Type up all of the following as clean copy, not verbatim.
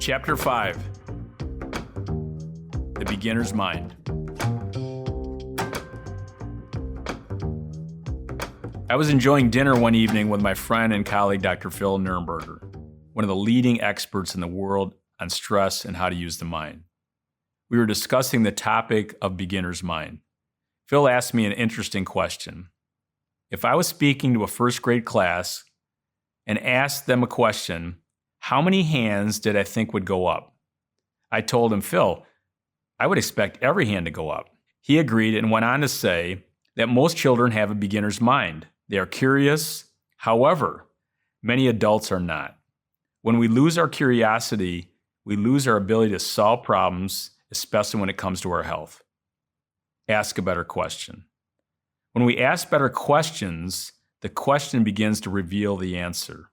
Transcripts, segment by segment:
Chapter 5, The Beginner's Mind. I was enjoying dinner one evening with my friend and colleague, Dr. Phil Nurnberger, one of the leading experts in the world on stress and how to use the mind. We were discussing the topic of beginner's mind. Phil asked me an interesting question. If I was speaking to a first grade class and asked them a question, how many hands did I think would go up? I told him, Phil, I would expect every hand to go up. He agreed and went on to say that most children have a beginner's mind. They are curious. However, many adults are not. When we lose our curiosity, we lose our ability to solve problems, especially when it comes to our health. Ask a better question. When we ask better questions, the question begins to reveal the answer.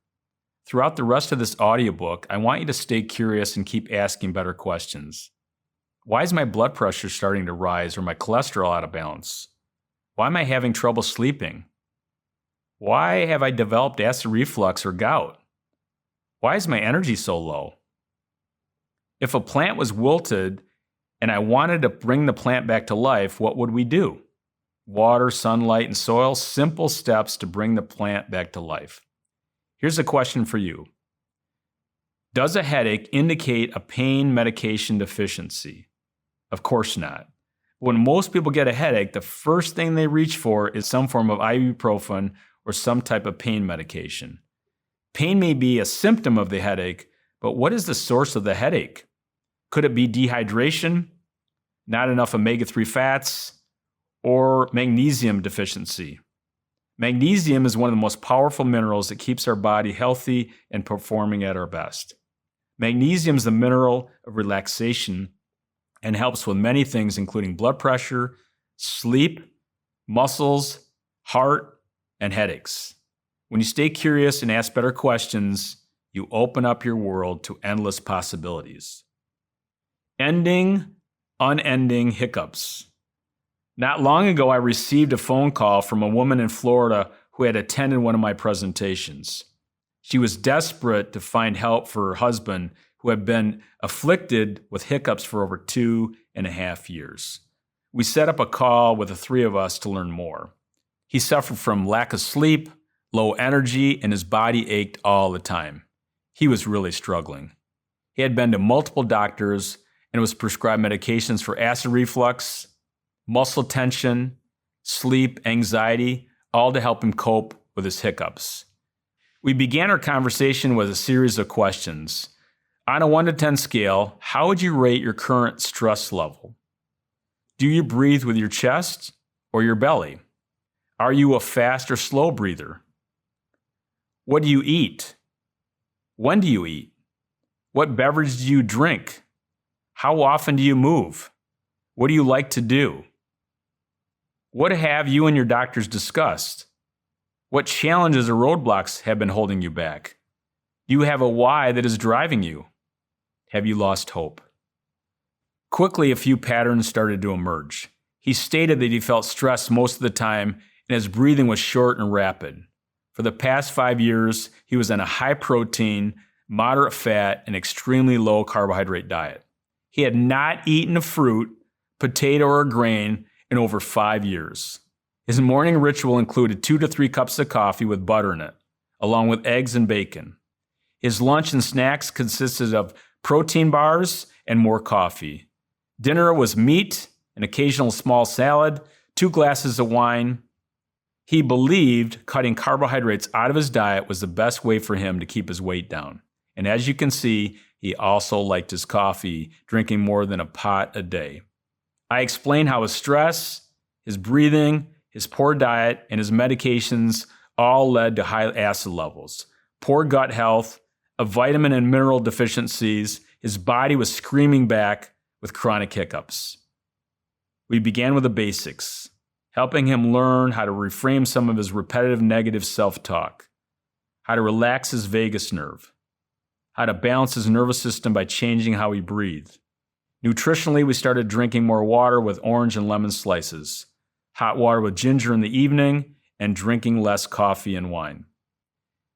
Throughout the rest of this audiobook, I want you to stay curious and keep asking better questions. Why is my blood pressure starting to rise or my cholesterol out of balance? Why am I having trouble sleeping? Why have I developed acid reflux or gout? Why is my energy so low? If a plant was wilted and I wanted to bring the plant back to life, what would we do? Water, sunlight, and soil, simple steps to bring the plant back to life. Here's a question for you. Does a headache indicate a pain medication deficiency? Of course not. When most people get a headache, the first thing they reach for is some form of ibuprofen or some type of pain medication. Pain may be a symptom of the headache, but what is the source of the headache? Could it be dehydration, not enough omega-3 fats, or magnesium deficiency? Magnesium is one of the most powerful minerals that keeps our body healthy and performing at our best. Magnesium is the mineral of relaxation and helps with many things, including blood pressure, sleep, muscles, heart, and headaches. When you stay curious and ask better questions, you open up your world to endless possibilities. Ending unending hiccups. Not long ago, I received a phone call from a woman in Florida who had attended one of my presentations. She was desperate to find help for her husband, who had been afflicted with hiccups for over 2.5 years. We set up a call with the three of us to learn more. He suffered from lack of sleep, low energy, and his body ached all the time. He was really struggling. He had been to multiple doctors and was prescribed medications for acid reflux, muscle tension, sleep, anxiety, all to help him cope with his hiccups. We began our conversation with a series of questions. On a 1 to 10 scale, how would you rate your current stress level? Do you breathe with your chest or your belly? Are you a fast or slow breather? What do you eat? When do you eat? What beverage do you drink? How often do you move? What do you like to do? What have you and your doctors discussed? What challenges or roadblocks have been holding you back? Do you have a why that is driving you? Have you lost hope? Quickly, a few patterns started to emerge. He stated that he felt stressed most of the time and his breathing was short and rapid. For the past 5 years, he was on a high protein, moderate fat, and extremely low carbohydrate diet. He had not eaten a fruit, potato, or grain in over 5 years. His morning ritual included 2 to 3 cups of coffee with butter in it, along with eggs and bacon. His lunch and snacks consisted of protein bars and more coffee. Dinner was meat, an occasional small salad, 2 glasses of wine. He believed cutting carbohydrates out of his diet was the best way for him to keep his weight down. And as you can see, he also liked his coffee, drinking more than a pot a day. I explained how his stress, his breathing, his poor diet, and his medications all led to high acid levels, poor gut health, of vitamin and mineral deficiencies. His body was screaming back with chronic hiccups. We began with the basics, helping him learn how to reframe some of his repetitive negative self-talk, how to relax his vagus nerve, how to balance his nervous system by changing how he breathed. Nutritionally, we started drinking more water with orange and lemon slices, hot water with ginger in the evening, and drinking less coffee and wine.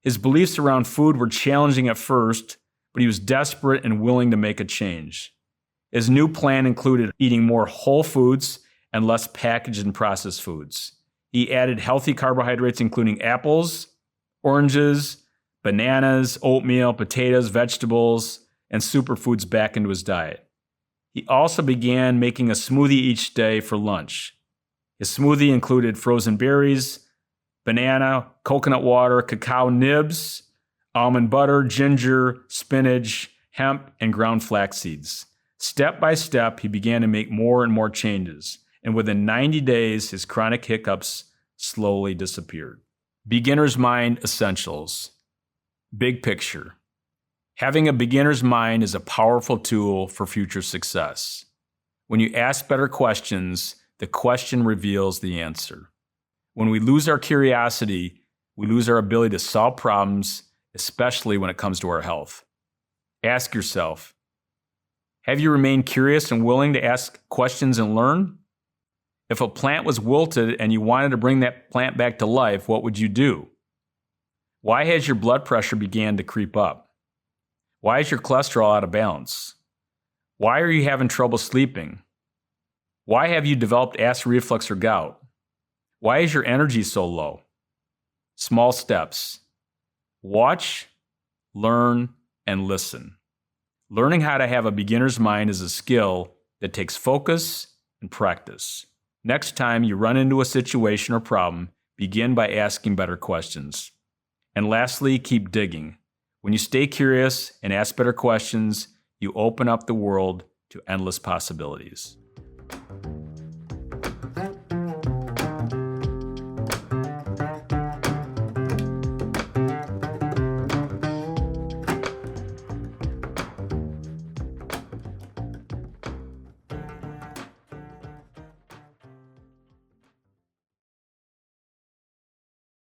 His beliefs around food were challenging at first, but he was desperate and willing to make a change. His new plan included eating more whole foods and less packaged and processed foods. He added healthy carbohydrates, including apples, oranges, bananas, oatmeal, potatoes, vegetables, and superfoods back into his diet. He also began making a smoothie each day for lunch. His smoothie included frozen berries, banana, coconut water, cacao nibs, almond butter, ginger, spinach, hemp, and ground flax seeds. Step by step, he began to make more and more changes, and within 90 days, his chronic hiccups slowly disappeared. Beginner's Mind Essentials. Big picture. Having a beginner's mind is a powerful tool for future success. When you ask better questions, the question reveals the answer. When we lose our curiosity, we lose our ability to solve problems, especially when it comes to our health. Ask yourself, have you remained curious and willing to ask questions and learn? If a plant was wilted and you wanted to bring that plant back to life, what would you do? Why has your blood pressure began to creep up? Why is your cholesterol out of balance? Why are you having trouble sleeping? Why have you developed acid reflux or gout? Why is your energy so low? Small steps. Watch, learn, and listen. Learning how to have a beginner's mind is a skill that takes focus and practice. Next time you run into a situation or problem, begin by asking better questions. And lastly, keep digging. When you stay curious and ask better questions, you open up the world to endless possibilities.